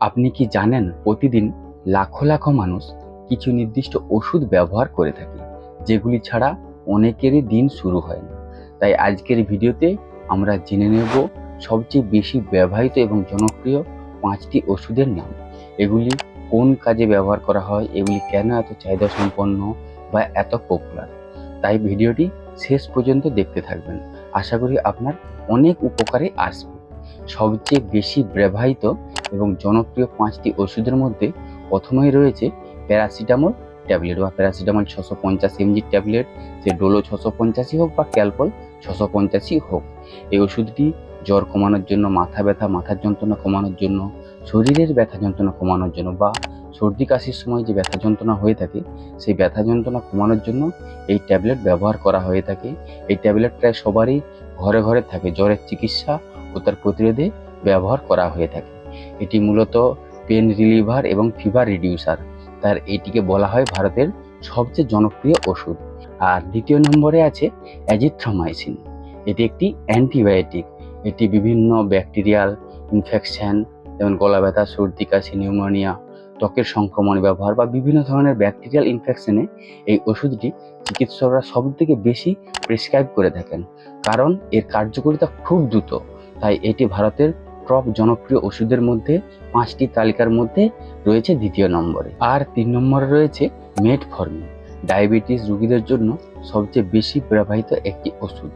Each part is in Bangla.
আপনি কি জানেন প্রতিদিন লাখো লাখো মানুষ কিছু নির্দিষ্ট ওষুধ ব্যবহার করে থাকে, যেগুলি ছাড়া অনেকেরই দিন শুরু হয় না। তাই আজকের ভিডিওতে আমরা জেনে নেব সবচেয়ে বেশি ব্যবহৃত এবং জনপ্রিয় 5টি ওষুধের নাম। এগুলি কোন কাজে ব্যবহার করা হয়, এগুলি কেন এত চাহিদা সম্পন্ন বা এত পপুলার। তাই ভিডিওটি শেষ পর্যন্ত দেখতে থাকবেন। আশা করি আপনার অনেক উপকারে আসবে। সবচেয়ে বেশি ব্যবহৃত এবং জনপ্রিয় 5টি ওষুধের মধ্যে প্রথমেই রয়েছে প্যারাসিটামল ট্যাবলেট বা প্যারাসিটামল 650 mg ট্যাবলেট, সে ডোলো 650ই হোক বা ক্যালপল 650ই হোক। এই ওষুধটি জ্বর কমানোর জন্য, মাথা ব্যথা, মাথার যন্ত্রণা কমানোর জন্য, শরীরের ব্যথা যন্ত্রণা কমানোর জন্য বা সর্দি কাশির সময় যে ব্যথা যন্ত্রণা হয়ে থাকে সেই ব্যথা যন্ত্রণা কমানোর জন্য এই ট্যাবলেট ব্যবহার করা হয়ে থাকে। এই ট্যাবলেট প্রায় সবারই ঘরে ঘরে থাকে, জ্বরের চিকিৎসা ও তার প্রতিরোধে ব্যবহার করা হয়ে থাকে। এটি মূলত পেন রিলিভার এবং ফিভার রিডিউসার, তার এটিকে বলা হয় ভারতের সবচেয়ে জনপ্রিয় ওষুধ। আর দ্বিতীয় নম্বরে আছে অ্যাজিথ্রোমাইসিন। এটি একটি অ্যান্টিবায়োটিক। এটি বিভিন্ন ব্যাকটেরিয়াল ইনফেকশন, যেমন গলা ব্যথা, সর্দি কাশি, নিউমোনিয়া, ত্বকের সংক্রমণ ব্যবহার বা বিভিন্ন ধরনের ব্যাকটেরিয়াল ইনফেকশনে এই ওষুধটি চিকিৎসকরা সবথেকে বেশি প্রেসক্রাইব করে থাকেন, কারণ এর কার্যকারিতা খুব দ্রুত। তাই এটি ভারতের টপ জনপ্রিয় ওষুধের মধ্যে 5টি তালিকার মধ্যে রয়েছে দ্বিতীয় নম্বরে। আর 3 নম্বরে রয়েছে মেটফর্মিন। ডায়াবেটিস রোগীদের জন্য সবচেয়ে বেশি ব্যবহৃত একটি ওষুধ।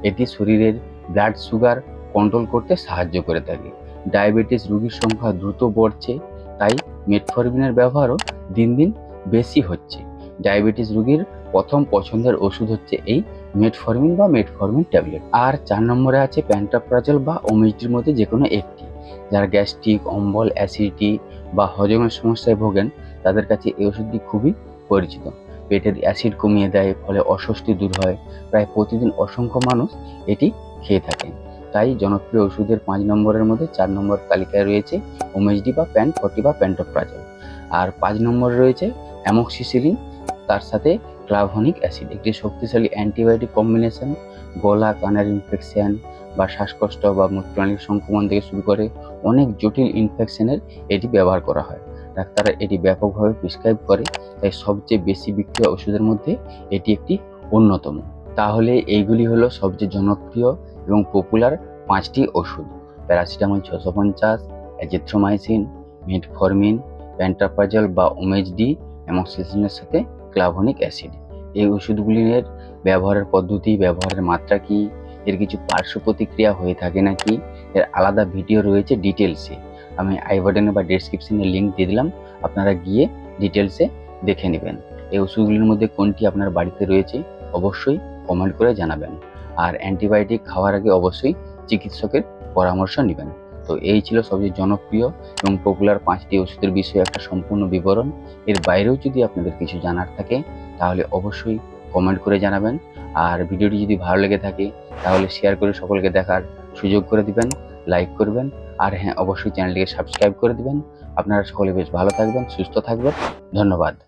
এটি শরীরের ব্লাড সুগার কন্ট্রোল করতে সাহায্য করে থাকে। ডায়াবেটিস রোগীর সংখ্যা দ্রুত বাড়ছে, তাই মেটফর্মিনের ব্যবহারও দিন দিন বেশি হচ্ছে। ডায়াবেটিস রোগীর প্রথম পছন্দের ওষুধ হচ্ছে এই মেটফর্মিন বা মেটফর্মিন ট্যাবলেট। আর 4 নম্বরে আছে প্যান্টোপ্রাজল বা ওমেজডির মধ্যে যে কোনো একটি। যারা গ্যাস্ট্রিক, অম্বল, অ্যাসিডিটি বা হজমের সমস্যায় ভোগেন তাদের কাছে এই ওষুধটি খুবই পরিচিত। পেটের অ্যাসিড কমিয়ে দেয়, ফলে অস্বস্তি দূর হয়। প্রায় প্রতিদিন অসংখ্য মানুষ এটি খেয়ে থাকেন। তাই জনপ্রিয় ওষুধের 5 নম্বরের মধ্যে 4 নম্বর তালিকায় রয়েছে ওমেজডি বা প্যান 40 বা প্যান্টোপ্রাজল। আর 5 নম্বরে রয়েছে অ্যামোক্সিসিলিন, তার সাথে ক্লাভনিক অ্যাসিড, একটি শক্তিশালী অ্যান্টিবায়োটিক কম্বিনেশন। গলা, কানের ইনফেকশন বা শ্বাসকষ্ট বা মূত্রনালীর সংক্রমণ থেকে শুরু করে অনেক জটিল ইনফেকশনের এটি ব্যবহার করা হয়। ডাক্তাররা এটি ব্যাপকভাবে প্রেসক্রাইব করে, তাই সবচেয়ে বেশি বিক্রিয় ওষুধের মধ্যে এটি একটি অন্যতম। তাহলে এইগুলি হলো সবচেয়ে জনপ্রিয় এবং পপুলার 5টি ওষুধ: প্যারাসিটামল 650, অ্যাজিথ্রোমাইসিন, মেটফর্মিন, প্যান্টোপ্রাজল বা ওমেজডি, অ্যামোক্সিসিলিনের সাথে ক্লাভনিক অ্যাসিড। এই ওষুধগুলির ব্যবহারের পদ্ধতি, ব্যবহারের মাত্রা কি, এর কিছু পার্শ্ব প্রতিক্রিয়া হয়ে থাকে নাকি, এর আলাদা ভিডিও রয়েছে ডিটেলসে। আমি আই বাটনে বা ডেসক্রিপশনে লিঙ্ক দিয়ে দিলাম, আপনারা গিয়ে ডিটেলসে দেখে নেবেন। এই ওষুধগুলির মধ্যে কোনটি আপনার বাড়িতে রয়েছে অবশ্যই কমেন্ট করে জানাবেন। আর অ্যান্টিবায়োটিক খাওয়ার আগে অবশ্যই চিকিৎসকের পরামর্শ নেবেন। তো এই ছিল সবচেয়ে জনপ্রিয় এবং পপুলার 5টি ওষুধের বিষয়ে একটা সম্পূর্ণ বিবরণ। এর বাইরেও যদি আপনাদের কিছু জানার থাকে তাহলে অবশ্যই কমেন্ট করে জানাবেন। আর ভিডিওটি যদি ভালো লেগে থাকে তাহলে শেয়ার করে সকলকে দেখার সুযোগ করে দিবেন, লাইক করবেন। আর হ্যাঁ, অবশ্যই চ্যানেলটিকে সাবস্ক্রাইব করে দিবেন। আপনারা সকলে বেশ ভালো থাকবেন, সুস্থ থাকবেন। ধন্যবাদ।